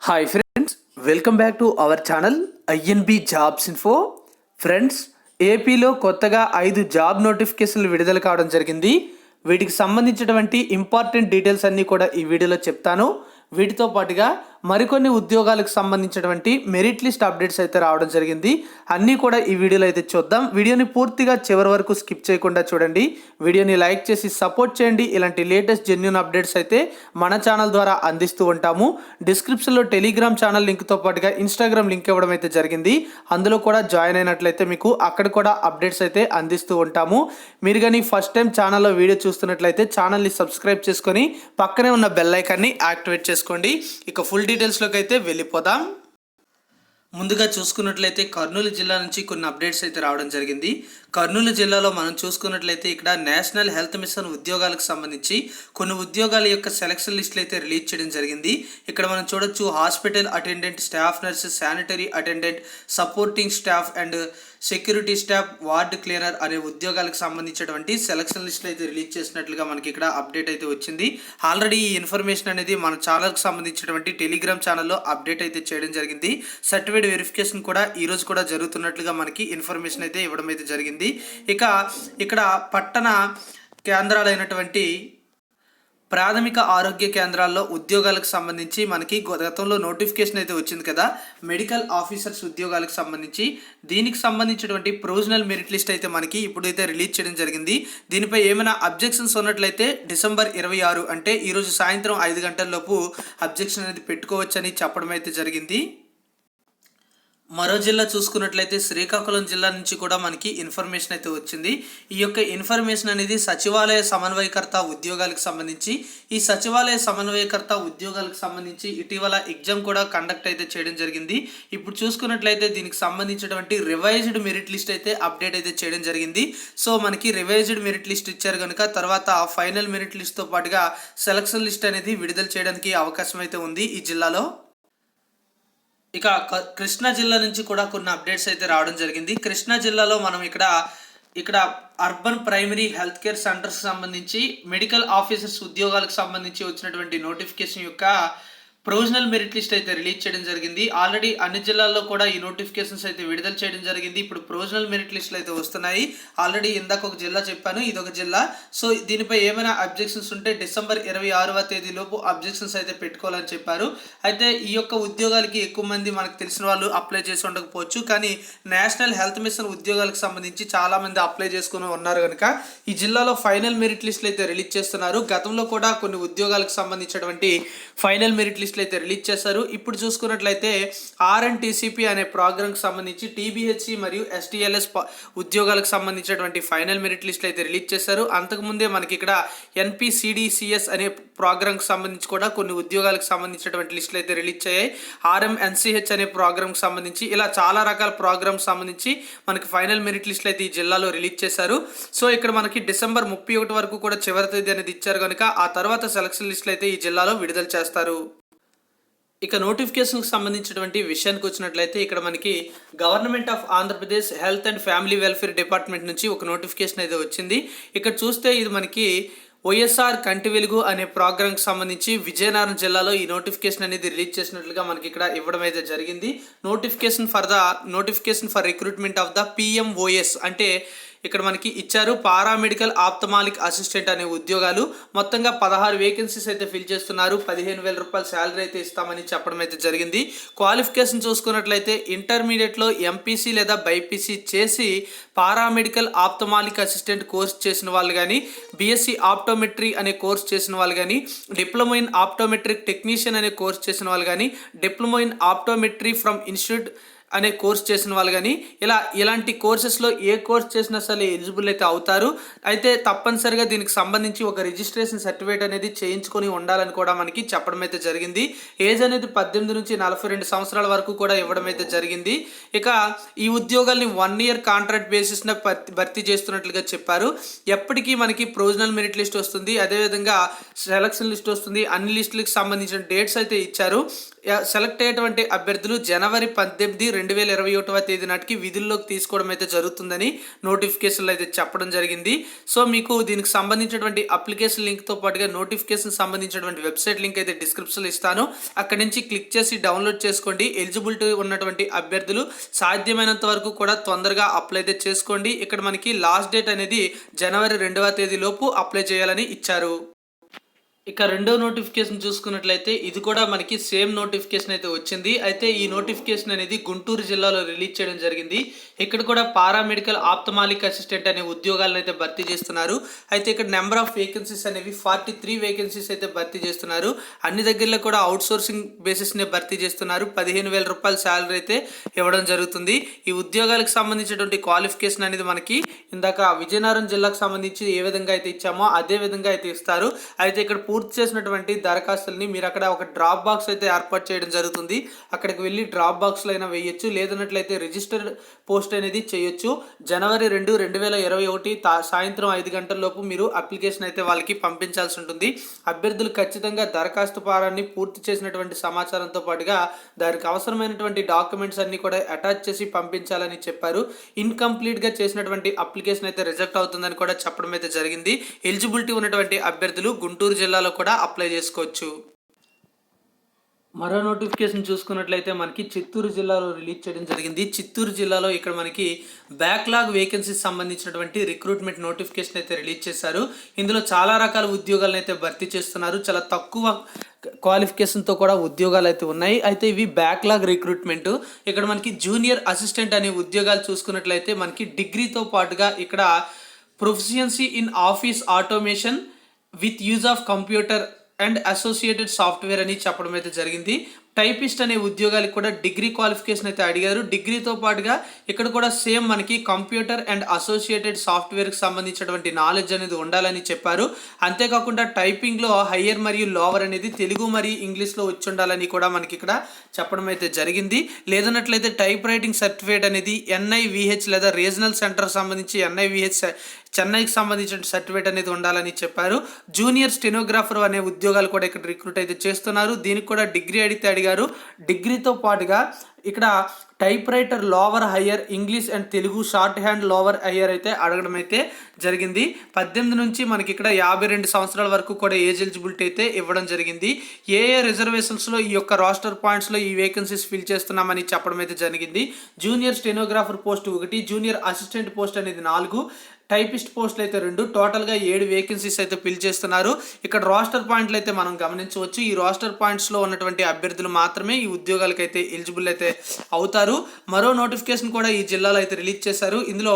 Hi friends, welcome back to our channel INB jobs info. Friends, ఏపీలో కొత్తగా 5 job నోటిఫికేషన్లు విడుదల కావడం జరిగింది. వీటికి సంబంధించినటువంటి ఇంపార్టెంట్ డీటెయిల్స్ అన్నీ కూడా ఈ వీడియోలో చెప్తాను. వీటితో పాటుగా మరికొన్ని ఉద్యోగాలకు సంబంధించినటువంటి మెరిట్ లిస్ట్ అప్డేట్స్ అయితే రావడం జరిగింది. అన్నీ కూడా ఈ వీడియోలో అయితే చూద్దాం. వీడియోని పూర్తిగా చివరి వరకు స్కిప్ చేయకుండా చూడండి. వీడియోని లైక్ చేసి సపోర్ట్ చేయండి. ఇలాంటి లేటెస్ట్ జెన్యూన్ అప్డేట్స్ అయితే మన ఛానల్ ద్వారా అందిస్తూ ఉంటాము. డిస్క్రిప్షన్లో టెలిగ్రామ్ ఛానల్ లింక్తో పాటుగా ఇన్స్టాగ్రామ్ లింక్ ఇవ్వడం అయితే జరిగింది. అందులో కూడా జాయిన్ అయినట్లయితే మీకు అక్కడ కూడా అప్డేట్స్ అయితే అందిస్తూ ఉంటాము. మీరు కానీ ఫస్ట్ టైం ఛానల్లో వీడియో చూస్తున్నట్లయితే ఛానల్ని సబ్స్క్రైబ్ చేసుకొని పక్కనే ఉన్న బెల్ ఐకాన్ని యాక్టివేట్ చేసుకోండి. ఇక ఫుల్ డీటెయిల్స్లోకి అయితే వెళ్ళిపోదాం. ముందుగా చూసుకున్నట్లయితే కర్నూలు జిల్లా నుంచి కొన్ని అప్డేట్స్ అయితే రావడం జరిగింది. కర్నూలు జిల్లాలో మనం చూసుకున్నట్లయితే ఇక్కడ నేషనల్ హెల్త్ మిషన్ ఉద్యోగాలకు సంబంధించి కొన్ని ఉద్యోగాల యొక్క సెలక్షన్ లిస్టులు అయితే రిలీజ్ చేయడం జరిగింది. ఇక్కడ మనం చూడొచ్చు hospital attendant, staff nurse, sanitary attendant, supporting staff and security staff, ward cleaner అనే ఉద్యోగాలకు సంబంధించినటువంటి సెలక్షన్ లిస్టులు అయితే రిలీజ్ చేసినట్లుగా మనకి ఇక్కడ అప్డేట్ అయితే వచ్చింది. ఆల్రెడీ ఈ ఇన్ఫర్మేషన్ అనేది మన ఛానల్కి సంబంధించినటువంటి టెలిగ్రామ్ ఛానల్లో అప్డేట్ అయితే చేయడం జరిగింది. సర్టిఫికేట్ వెరిఫికేషన్ కూడా ఈ రోజు కూడా జరుగుతున్నట్లుగా మనకి ఇన్ఫర్మేషన్ అయితే ఇవ్వడం అయితే జరిగింది. ఇక ఇక్కడ పట్టణ కేంద్రాలైనటువంటి ప్రాథమిక ఆరోగ్య కేంద్రాల్లో ఉద్యోగాలకు సంబంధించి మనకి గతంలో నోటిఫికేషన్ అయితే వచ్చింది కదా, మెడికల్ ఆఫీసర్స్ ఉద్యోగాలకు సంబంధించి. దీనికి సంబంధించినటువంటి ప్రొవిజనల్ మెరిట్ లిస్ట్ అయితే మనకి ఇప్పుడైతే రిలీజ్ చేయడం జరిగింది. దీనిపై ఏమైనా అబ్జెక్షన్స్ ఉన్నట్లయితే డిసెంబర్ 26 అంటే ఈరోజు సాయంత్రం 5 గంటలలోపు అబ్జెక్షన్ అనేది పెట్టుకోవచ్చని చెప్పడం అయితే జరిగింది. మరో జిల్లా చూసుకున్నట్లయితే శ్రీకాకుళం జిల్లా నుంచి కూడా మనకి ఇన్ఫర్మేషన్ అయితే వచ్చింది. ఈ యొక్క ఇన్ఫర్మేషన్ అనేది సచివాలయ సమన్వయకర్త ఉద్యోగాలకు సంబంధించి. ఈ సచివాలయ సమన్వయకర్త ఉద్యోగాలకు సంబంధించి ఇటీవల ఎగ్జామ్ కూడా కండక్ట్ అయితే చేయడం జరిగింది. ఇప్పుడు చూసుకున్నట్లయితే దీనికి సంబంధించినటువంటి రివైజ్డ్ మెరిట్ లిస్ట్ అయితే అప్డేట్ అయితే చేయడం జరిగింది. సో మనకి రివైజ్డ్ మెరిట్ లిస్ట్ ఇచ్చారు కనుక తర్వాత ఫైనల్ మెరిట్ లిస్ట్తో పాటుగా సెలక్షన్ లిస్ట్ అనేది విడుదల చేయడానికి అవకాశం అయితే ఉంది ఈ జిల్లాలో. ఇక కృష్ణా జిల్లా నుంచి కూడా కొన్ని అప్డేట్స్ అయితే రావడం జరిగింది. కృష్ణా జిల్లాలో మనం ఇక్కడ urban primary health care centres సంబంధించి మెడికల్ ఆఫీసర్స్ ఉద్యోగాలకు సంబంధించి వచ్చినటువంటి నోటిఫికేషన్ యొక్క ప్రొవిజనల్ మెరిట్ లిస్ట్ అయితే రిలీజ్ చేయడం జరిగింది. ఆల్రెడీ అన్ని జిల్లాల్లో కూడా ఈ నోటిఫికేషన్స్ అయితే విడుదల చేయడం జరిగింది. ఇప్పుడు ప్రొవిజనల్ మెరిట్ లిస్టులు అయితే వస్తున్నాయి. ఆల్రెడీ ఇందాక ఒక జిల్లా చెప్పాను, ఇదొక జిల్లా. సో దీనిపై ఏమైనా అబ్జెక్షన్స్ ఉంటే డిసెంబర్ 26వ తేదీలోపు అబ్జెక్షన్స్ అయితే పెట్టుకోవాలని చెప్పారు. అయితే ఈ యొక్క ఉద్యోగాలకి ఎక్కువ మంది మనకు తెలిసిన వాళ్ళు అప్లై చేసి ఉండకపోవచ్చు, కానీ నేషనల్ హెల్త్ మిషన్ ఉద్యోగాలకు సంబంధించి చాలామంది అప్లై చేసుకుని ఉన్నారు కనుక ఈ జిల్లాలో ఫైనల్ మెరిట్ లిస్టులు అయితే రిలీజ్ చేస్తున్నారు. గతంలో కూడా కొన్ని ఉద్యోగాలకు సంబంధించినటువంటి ఫైనల్ మెరిట్ లిస్ట్ అయితే రిలీజ్ చేశారు. ఇప్పుడు చూసుకున్నట్లయితే RNTCP అనే ప్రోగ్రామ్కి సంబంధించి TBHC మరియు STLS ఉద్యోగాలకు సంబంధించినటువంటి ఫైనల్ మెరిట్ లిస్టులు అయితే రిలీజ్ చేశారు. అంతకుముందే మనకి ఇక్కడ NPCDCS అనే ప్రోగ్రామ్కి సంబంధించి కూడా కొన్ని ఉద్యోగాలకు సంబంధించినటువంటి లిస్టులు అయితే రిలీజ్ అయ్యాయి. RMNCH అనే ప్రోగ్రామ్కి సంబంధించి ఇలా చాలా రకాల ప్రోగ్రామ్స్ సంబంధించి మనకి ఫైనల్ మెరిట్ లిస్టులు అయితే ఈ జిల్లాలో రిలీజ్ చేశారు. సో ఇక్కడ మనకి డిసెంబర్ 31 వరకు కూడా చివరి తేదీ అనేది ఇచ్చారు కనుక ఆ తర్వాత సెలక్షన్ లిస్టులు అయితే ఈ జిల్లాలో విడుదల చేస్తారు. ఇక నోటిఫికేషన్కి సంబంధించినటువంటి విషయానికి వచ్చినట్లయితే ఇక్కడ మనకి government of Andhra Pradesh health and family welfare department నుంచి ఒక నోటిఫికేషన్ అయితే వచ్చింది. ఇక్కడ చూస్తే ఇది మనకి వైఎస్ఆర్ కంటి వెలుగు అనే ప్రోగ్రామ్కి సంబంధించి విజయనగరం జిల్లాలో ఈ నోటిఫికేషన్ అనేది రిలీజ్ చేసినట్లుగా మనకి ఇక్కడ ఇవ్వడం అయితే జరిగింది. Notification for recruitment of the PMOS అంటే ఇక్కడ మనకి ఇచ్చారు. పారామెడికల్ ఆప్థమాలిక్ అసిస్టెంట్ అనే ఉద్యోగాలు మొత్తంగా 16 వేకెన్సీస్ అయితే ఫిల్ చేస్తున్నారు. 15,000 రూపాయల శాలరీ అయితే ఇస్తామని చెప్పడం అయితే జరిగింది. క్వాలిఫికేషన్ చూసుకున్నట్లయితే ఇంటర్మీడియట్లో MPC లేదా BIPC చేసి పారామెడికల్ ఆప్థమాలిక్ అసిస్టెంట్ కోర్స్ చేసిన వాళ్ళు కానీ, BSc ఆప్టోమెట్రీ అనే కోర్స్ చేసిన వాళ్ళు కానీ, డిప్లొమా ఇన్ ఆప్టోమెట్రిక్ టెక్నీషియన్ అనే కోర్స్ చేసిన వాళ్ళు కానీ, diploma in optometry from institute అనే కోర్స్ చేసిన వాళ్ళు కానీ ఇలాంటి కోర్సెస్లో ఏ కోర్స్ చేసినా సరే ఎలిజిబుల్ అయితే అవుతారు. అయితే తప్పనిసరిగా దీనికి సంబంధించి ఒక రిజిస్ట్రేషన్ సర్టిఫికేట్ అనేది చేయించుకొని ఉండాలని కూడా మనకి చెప్పడం అయితే జరిగింది. ఏజ్ అనేది 18 నుంచి 42 సంవత్సరాల వరకు కూడా ఇవ్వడం అయితే జరిగింది. ఇక ఈ ఉద్యోగాల్ని 1 year కాంట్రాక్ట్ బేసిస్న భర్తీ చేస్తున్నట్లుగా చెప్పారు. ఎప్పటికీ మనకి ప్రొవిజనల్ మెరిట్ లిస్ట్ వస్తుంది, అదేవిధంగా సెలక్షన్ లిస్ట్ వస్తుంది. అన్ని లిస్టులకు సంబంధించిన డేట్స్ అయితే ఇచ్చారు. సెలెక్ట్ అయ్యేటువంటి అభ్యర్థులు జనవరి 18, 2021 తేదీ నాటికి విధుల్లోకి తీసుకోవడం అయితే జరుగుతుందని నోటిఫికేషన్లో అయితే చెప్పడం జరిగింది. సో మీకు దీనికి సంబంధించినటువంటి అప్లికేషన్ లింక్తో పాటుగా నోటిఫికేషన్ సంబంధించినటువంటి వెబ్సైట్ లింక్ అయితే డిస్క్రిప్షన్లో ఇస్తాను. అక్కడి నుంచి క్లిక్ చేసి డౌన్లోడ్ చేసుకోండి. ఎలిజిబిలిటీ ఉన్నటువంటి అభ్యర్థులు సాధ్యమైనంత వరకు కూడా తొందరగా అప్లై అయితే చేసుకోండి. ఇక్కడ మనకి లాస్ట్ డేట్ అనేది జనవరి 2వ తేదీ లోపు అప్లై చేయాలని ఇచ్చారు. ఇక రెండో నోటిఫికేషన్ చూసుకున్నట్లయితే ఇది కూడా మనకి సేమ్ నోటిఫికేషన్ అయితే వచ్చింది. అయితే ఈ నోటిఫికేషన్ అనేది గుంటూరు జిల్లాలో రిలీజ్ చేయడం జరిగింది. ఇక్కడ కూడా పారామెడికల్ ఆప్థమాలిక్ అసిస్టెంట్ అనే ఉద్యోగాలను అయితే భర్తీ చేస్తున్నారు. అయితే ఇక్కడ నెంబర్ ఆఫ్ వేకెన్సీస్ అనేవి 43 వేకెన్సీస్ అయితే భర్తీ చేస్తున్నారు. అన్ని దగ్గరలో కూడా అవుట్ సోర్సింగ్ బేసిస్నే భర్తీ చేస్తున్నారు. 15,000 రూపాయల శాలరీ అయితే ఇవ్వడం జరుగుతుంది. ఈ ఉద్యోగాలకు సంబంధించినటువంటి క్వాలిఫికేషన్ అనేది మనకి ఇందాక విజయనగరం జిల్లాకు సంబంధించి ఏ విధంగా అయితే ఇచ్చామో అదే విధంగా అయితే ఇస్తారు. అయితే ఇక్కడ పూర్తి చేసినటువంటి దరఖాస్తుల్ని మీరు అక్కడ ఒక డ్రాప్ బాక్స్ అయితే ఏర్పాటు చేయడం జరుగుతుంది. అక్కడికి వెళ్ళి డ్రాప్ బాక్స్లో అయినా వేయొచ్చు, లేదన్నట్లయితే రిజిస్టర్డ్ పోస్ట్ అనేది చేయొచ్చు. జనవరి 2, 2021 సాయంత్రం 5 గంటల లోపు మీరు అప్లికేషన్ అయితే వాళ్ళకి పంపించాల్సి ఉంటుంది. అభ్యర్థులు ఖచ్చితంగా దరఖాస్తు ఫారాన్ని పూర్తి చేసినటువంటి సమాచారంతో పాటుగా దానికి అవసరమైనటువంటి డాక్యుమెంట్స్ అన్ని కూడా అటాచ్ చేసి పంపించాలని చెప్పారు. ఇన్కంప్లీట్గా చేసినటువంటి అప్లికేషన్ అయితే రిజెక్ట్ అవుతుందని కూడా చెప్పడం అయితే జరిగింది. ఎలిజిబిలిటీ ఉన్నటువంటి అభ్యర్థులు గుంటూరు జిల్లాలో కూడా అప్లై చేసుకోవచ్చు. మరో నోటిఫికేషన్ చూసుకున్నట్లయితే మనకి చిత్తూరు జిల్లాలో రిలీజ్ చేయడం జరిగింది. చిత్తూరు జిల్లాలో ఇక్కడ మనకి బ్యాక్లాగ్ వేకెన్సీస్ సంబంధించినటువంటి రిక్రూట్మెంట్ నోటిఫికేషన్ అయితే రిలీజ్ చేశారు. ఇందులో చాలా రకాల ఉద్యోగాలను అయితే భర్తీ చేస్తున్నారు. చాలా తక్కువ క్వాలిఫికేషన్తో కూడా ఉద్యోగాలు అయితే ఉన్నాయి. అయితే ఇవి బ్యాక్లాగ్ రిక్రూట్మెంట్. ఇక్కడ మనకి జూనియర్ అసిస్టెంట్ అనే ఉద్యోగాలు చూసుకున్నట్లయితే మనకి డిగ్రీతో పాటుగా ఇక్కడ proficiency in office automation with use of computer and associated software అని చెప్పడం అయితే జరిగింది. టైపిస్ట్ అనే ఉద్యోగాలకు కూడా డిగ్రీ క్వాలిఫికేషన్ అయితే అడిగారు. డిగ్రీతో పాటుగా ఇక్కడ కూడా సేమ్ మనకి కంప్యూటర్ అండ్ అసోసియేటెడ్ సాఫ్ట్వేర్కి సంబంధించినటువంటి నాలెడ్జ్ అనేది ఉండాలని చెప్పారు. అంతేకాకుండా టైపింగ్లో హయ్యర్ మరియు లోవర్ అనేది తెలుగు మరియు ఇంగ్లీష్లో వచ్చి ఉండాలని కూడా మనకి ఇక్కడ చెప్పడం అయితే జరిగింది. లేదన్నట్లయితే టైప్ రైటింగ్ సర్టిఫికేట్ అనేది NIVH లేదా రీజనల్ సెంటర్ సంబంధించి NIVH చెన్నైకి సంబంధించిన సర్టిఫికేట్ అనేది ఉండాలని చెప్పారు. జూనియర్ స్టెనోగ్రాఫర్ అనే ఉద్యోగాలు కూడా ఇక్కడ రిక్రూట్ అయితే చేస్తున్నారు. దీనికి కూడా డిగ్రీ అడిగితే అడిగారు. డిగ్రీతో పాటుగా ఇక్కడ type writer lower higher English and Telugu short hand lower higher అయితే అడగడం అయితే జరిగింది. 18 నుంచి మనకి ఇక్కడ 52 సంవత్సరాల వరకు కూడా ఏజ్ ఎలిజిబిలిటీ అయితే ఇవ్వడం జరిగింది. ఏ రిజర్వేషన్స్లో ఈ యొక్క రోస్టర్ పాయింట్స్లో ఈ వేకెన్సీస్ ఫిల్ చేస్తున్నామని చెప్పడం అయితే జరిగింది. Junior stenographer post 1, junior assistant post అనేది 4, టైపిస్ట్ పోస్టులు అయితే 2, టోటల్గా 7 వేకెన్సీస్ అయితే ఫిల్ చేస్తున్నారు. ఇక్కడ రోస్టర్ పాయింట్లు అయితే మనం గమనించవచ్చు. ఈ రోస్టర్ పాయింట్స్లో ఉన్నటువంటి అభ్యర్థులు మాత్రమే ఈ ఉద్యోగాలకు అయితే ఎలిజిబుల్ అయితే అవుతారు. మరో నోటిఫికేషన్ కూడా ఈ జిల్లాలో అయితే రిలీజ్ చేశారు. ఇందులో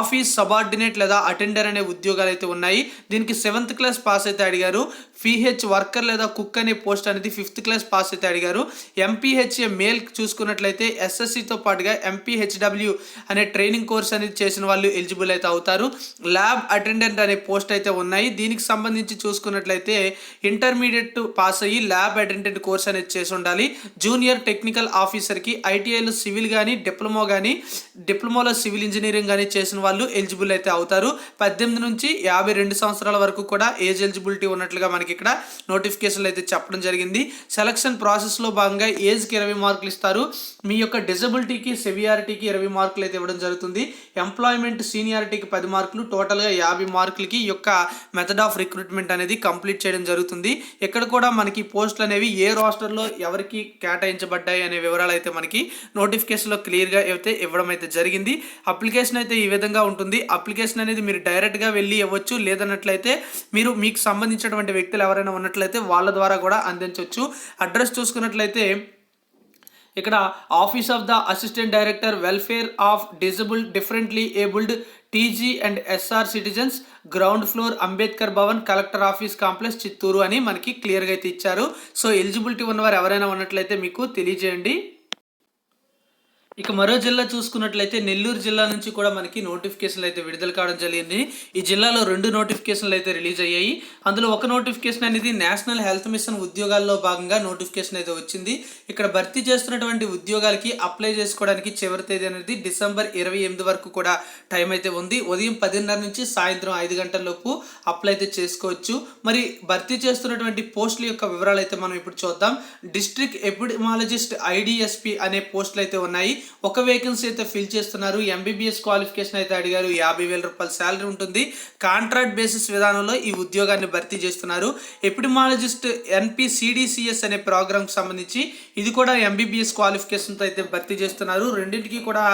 ఆఫీస్ సబార్డినేట్ లేదా అటెండర్ అనే ఉద్యోగాలు అయితే ఉన్నాయి. దీనికి 7th క్లాస్ పాస్ అయితే అడిగారు. PH వర్కర్ లేదా కుక్ అనే పోస్ట్ అనేది 5th క్లాస్ పాస్ అయితే అడిగారు. MPHA మేల్ చూసుకున్నట్లయితే SSCతో పాటుగా MPHW అనే ట్రైనింగ్ కోర్స్ అనేది చేసిన వాళ్ళు ఎలిజిబుల్ అయితే అవుతారు. ల్యాబ్ అటెండెంట్ అనే పోస్ట్ అయితే ఉన్నాయి. దీనికి సంబంధించి చూసుకున్నట్లయితే ఇంటర్మీడియట్ పాస్ అయ్యి ల్యాబ్ అటెండెంట్ కోర్స్ అనేది చేసి ఉండాలి. జూనియర్ టెక్నికల్ ఆఫీసర్కి ITIలో సివిల్ కానీ డిప్లొమాలో సివిల్ ఇంజనీరింగ్ కానీ చేసిన వాళ్ళు ఎలిజిబుల్ అయితే అవుతారు. 18 నుంచి 52 సంవత్సరాల వరకు కూడా ఏజ్ ఎలిజిబిలిటీ ఉన్నట్లుగా మనకి ఇక్కడ నోటిఫికేషన్లు అయితే చెప్పడం జరిగింది. సెలక్షన్ ప్రాసెస్లో భాగంగా ఏజ్కి 20 మార్కులు ఇస్తారు. మీ యొక్క డిజబిలిటీకి సెవియారిటీకి 20 మార్కులు అయితే ఇవ్వడం జరుగుతుంది. ఎంప్లాయ్మెంట్ సీనియారిటీకి 10 మార్కులు, టోటల్గా 50 మార్కులకి ఈ యొక్క మెథడ్ ఆఫ్ రిక్రూట్మెంట్ అనేది కంప్లీట్ చేయడం జరుగుతుంది. ఇక్కడ కూడా మనకి పోస్టులు అనేవి ఏ రోస్టర్లో ఎవరికి కేటాయించబడ్డాయి అనే వివరాలు అయితే మనకి నోటిఫికేషన్లో క్లియర్గా అయితే ఇవ్వడం అయితే జరిగింది. అప్లికేషన్ అయితే ఈ విధంగా ఉంటుంది. అప్లికేషన్ అనేది మీరు డైరెక్ట్గా వెళ్ళి ఇవ్వచ్చు, లేదన్నట్లయితే మీకు సంబంధించినటువంటి వ్యక్తులు ఎవరైనా ఉన్నట్లయితే వాళ్ళ ద్వారా కూడా అందించవచ్చు. అడ్రస్ చూసుకున్నట్లయితే ఇక్కడ office of the assistant director welfare of differently abled TG and SR citizens, ground floor, Ambedkar Bhavan, collector office complex, Chittoor అని మనకి క్లియర్గా అయితే ఇచ్చారు. సో ఎలిజిబిలిటీ ఉన్నవారు ఎవరైనా ఉన్నట్లయితే మీకు తెలియజేయండి. ఇక మరో జిల్లా చూసుకున్నట్లయితే నెల్లూరు జిల్లా నుంచి కూడా మనకి నోటిఫికేషన్లు అయితే విడుదల కావడం జరిగింది. ఈ జిల్లాలో 2 నోటిఫికేషన్లు అయితే రిలీజ్ అయ్యాయి. అందులో ఒక నోటిఫికేషన్ అనేది నేషనల్ హెల్త్ మిషన్ ఉద్యోగాల్లో భాగంగా నోటిఫికేషన్ అయితే వచ్చింది. ఇక్కడ భర్తీ చేస్తున్నటువంటి ఉద్యోగాలకి అప్లై చేసుకోవడానికి చివరి తేదీ అనేది డిసెంబర్ 28 వరకు కూడా టైం అయితే ఉంది. ఉదయం 10:30 నుంచి సాయంత్రం 5 గంటల లోపు అప్లై అయితే చేసుకోవచ్చు. మరి భర్తీ చేస్తున్నటువంటి పోస్టుల యొక్క వివరాలు అయితే మనం ఇప్పుడు చూద్దాం. డిస్ట్రిక్ట్ ఎపిడమాలజిస్ట్ IDSP అనే పోస్టులు అయితే ఉన్నాయి. ఒక వేకెన్సీ అయితే ఫిల్ చేస్తున్నారు. MBBS క్వాలిఫికేషన్ అయితే అడిగారు. 50,000 రూపాయల శాలరీ ఉంటుంది. కాంట్రాక్ట్ బేసిస్ విధానంలో ఈ ఉద్యోగాన్ని భర్తీ చేస్తున్నారు. ఎపిడమాలజిస్ట్ NPCDCS అనే ప్రోగ్రామ్కి సంబంధించి ఇది కూడా MBBS క్వాలిఫికేషన్తో అయితే భర్తీ చేస్తున్నారు. రెండింటికి కూడా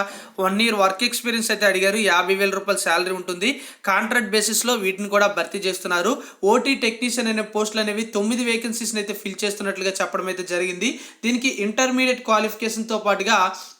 1 year వర్క్ ఎక్స్పీరియన్స్ అయితే అడిగారు. 50,000 రూపాయల శాలరీ ఉంటుంది. కాంట్రాక్ట్ బేసిస్లో వీటిని కూడా భర్తీ చేస్తున్నారు. OT టెక్నీషియన్ అనే పోస్టులు అనేవి 9 వేకెన్సీస్ని అయితే ఫిల్ చేస్తున్నట్లుగా చెప్పడం అయితే జరిగింది. దీనికి ఇంటర్మీడియట్ క్వాలిఫికేషన్తో పాటుగా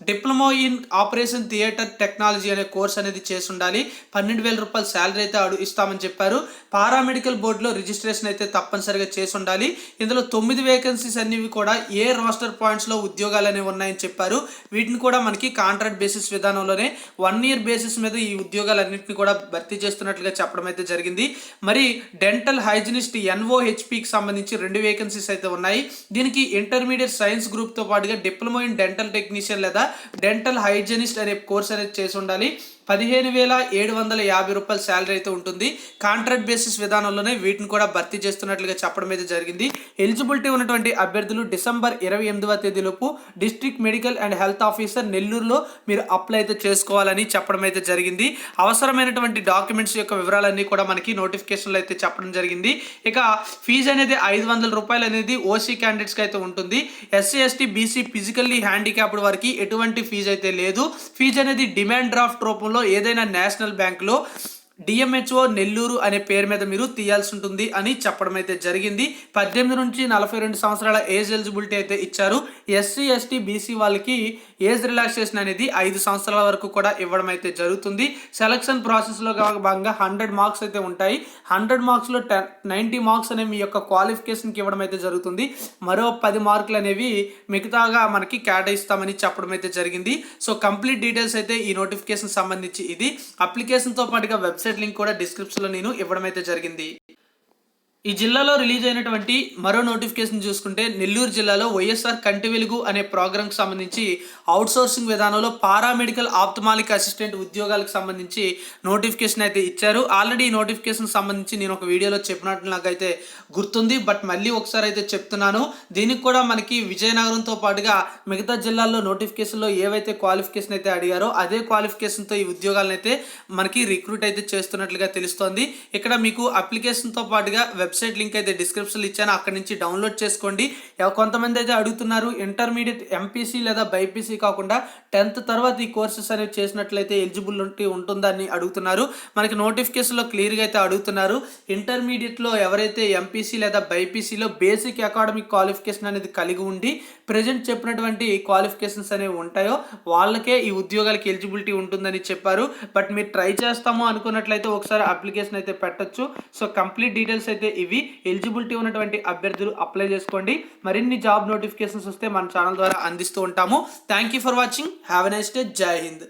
diploma in operation theatre technology అనే కోర్స్ అనేది చేసి ఉండాలి. 12,000 రూపాయల శాలరీ అయితే ఇస్తామని చెప్పారు. పారామెడికల్ బోర్డులో రిజిస్ట్రేషన్ అయితే తప్పనిసరిగా చేసి ఉండాలి. ఇందులో 9 వేకెన్సీస్ అనేవి కూడా ఏ రోస్టర్ పాయింట్స్లో ఉద్యోగాలు అనేవి ఉన్నాయని చెప్పారు. వీటిని కూడా మనకి కాంట్రాక్ట్ బేసిస్ విధానంలోనే 1 year బేసిస్ మీద ఈ ఉద్యోగాలన్నింటినీ కూడా భర్తీ చేస్తున్నట్లుగా చెప్పడం అయితే జరిగింది. మరి డెంటల్ హైజినిస్ట్ NOHPకి సంబంధించి 2 వేకెన్సీస్ అయితే ఉన్నాయి. దీనికి ఇంటర్మీడియట్ సైన్స్ గ్రూప్తో పాటుగా డిప్లొమా ఇన్ డెంటల్ టెక్నీషియన్ లేదా డెంటల్ హైజినిస్ట్ అనే కోర్స్ అనేది చేసి ఉండాలి. 15,750 రూపాయల శాలరీ అయితే ఉంటుంది. కాంట్రాక్ట్ బేసిస్ విధానంలోనే వీటిని కూడా భర్తీ చేస్తున్నట్లుగా చెప్పడం అయితే జరిగింది. ఎలిజిబిలిటీ ఉన్నటువంటి అభ్యర్థులు డిసెంబర్ 28వ తేదీలోపు district medical and health officer నెల్లూరులో మీరు అప్లై అయితే చేసుకోవాలని చెప్పడం అయితే జరిగింది. అవసరమైనటువంటి డాక్యుమెంట్స్ యొక్క వివరాలన్నీ కూడా మనకి నోటిఫికేషన్లో అయితే చెప్పడం జరిగింది. ఇక ఫీజు అనేది 500 రూపాయలు అనేది OC క్యాండిడేట్స్కి అయితే ఉంటుంది. SC ST BC physically handicapped వారికి ఎటువంటి ఫీజు అయితే లేదు. ఫీజు అనేది డిమాండ్ డ్రాఫ్ట్ రూపంలో ఏదైనా నేషనల్ బ్యాంకులో DMHO నెల్లూరు అనే పేరు మీద మీరు తీయాల్సి ఉంటుంది అని చెప్పడం అయితే జరిగింది. 18 నుంచి 42 సంవత్సరాల ఏజ్ ఎలిజిబిలిటీ అయితే ఇచ్చారు. SC ST BC వాళ్ళకి ఏజ్ రిలాక్సేషన్ అనేది 5 సంవత్సరాల వరకు కూడా ఇవ్వడం అయితే జరుగుతుంది. సెలక్షన్ ప్రాసెస్లో భాగంగా 100 మార్క్స్ అయితే ఉంటాయి. 100 మార్క్స్లో 90 మార్క్స్ అనేవి మీ యొక్క క్వాలిఫికేషన్కి ఇవ్వడం అయితే జరుగుతుంది. మరో 10 మార్కులు అనేవి మిగతాగా మనకి కేటాయిస్తామని చెప్పడం అయితే జరిగింది. సో కంప్లీట్ డీటెయిల్స్ అయితే ఈ నోటిఫికేషన్ సంబంధించి ఇది. అప్లికేషన్తో పాటుగా వెబ్సైట్ లింక్ కూడా డిస్క్రిప్షన్లో నేను ఇవ్వడం అయితే జరిగింది. ఈ జిల్లాలో రిలీజ్ అయినటువంటి మరో నోటిఫికేషన్ చూసుకుంటే నెల్లూరు జిల్లాలో వైఎస్ఆర్ కంటి వెలుగు అనే ప్రోగ్రాంకి సంబంధించి అవుట్సోర్సింగ్ విధానంలో పారామెడికల్ ఆప్థమాలిక్ అసిస్టెంట్ ఉద్యోగాలకు సంబంధించి నోటిఫికేషన్ అయితే ఇచ్చారు. ఆల్రెడీ ఈ నోటిఫికేషన్ సంబంధించి నేను ఒక వీడియోలో చెప్పినట్లు నాకైతే గుర్తుంది. బట్ మళ్ళీ ఒకసారి అయితే చెప్తున్నాను. దీనికి కూడా మనకి విజయనగరంతో పాటుగా మిగతా జిల్లాల్లో నోటిఫికేషన్లో ఏవైతే క్వాలిఫికేషన్ అయితే అడిగారో అదే క్వాలిఫికేషన్తో ఈ ఉద్యోగాలను అయితే మనకి రిక్రూట్ అయితే చేస్తున్నట్లుగా తెలుస్తోంది. ఇక్కడ మీకు అప్లికేషన్తో పాటుగా వెబ్సైట్ లింక్ అయితే డిస్క్రిప్షన్లో ఇచ్చాను. అక్కడి నుంచి డౌన్లోడ్ చేసుకోండి. కొంతమంది అయితే అడుగుతున్నారు ఇంటర్మీడియట్ MPC లేదా BPC కాకుండా 10th తర్వాత ఈ కోర్సెస్ అనేవి చేసినట్లయితే ఎలిజిబిలిటీ ఉంటుందా అని అడుగుతున్నారు. మనకి నోటిఫికేషన్లో క్లియర్గా అయితే అడుగుతున్నారు. ఇంటర్మీడియట్లో ఎవరైతే MPC లేదా BPCలో బేసిక్ అకాడమిక్ క్వాలిఫికేషన్ అనేది కలిగి ఉండి ప్రజెంట్ చెప్పినటువంటి క్వాలిఫికేషన్స్ అనేవి ఉంటాయో వాళ్ళకే ఈ ఉద్యోగాలకి ఎలిజిబిలిటీ ఉంటుందని చెప్పారు. బట్ మీరు ట్రై చేస్తాము అనుకున్నట్లయితే ఒకసారి అప్లికేషన్ అయితే పెట్టచ్చు. సో కంప్లీట్ డీటెయిల్స్ అయితే ఇవి. ఎలిజిబిలిటీ ఉన్నటువంటి అభ్యర్థులు అప్లై చేసుకోండి. మరిన్ని జాబ్ నోటిఫికేషన్స్ వస్తే మన ఛానల్ ద్వారా అందిస్తూ ఉంటాము. Thank you for watching. Have a nice day. జై హింద్.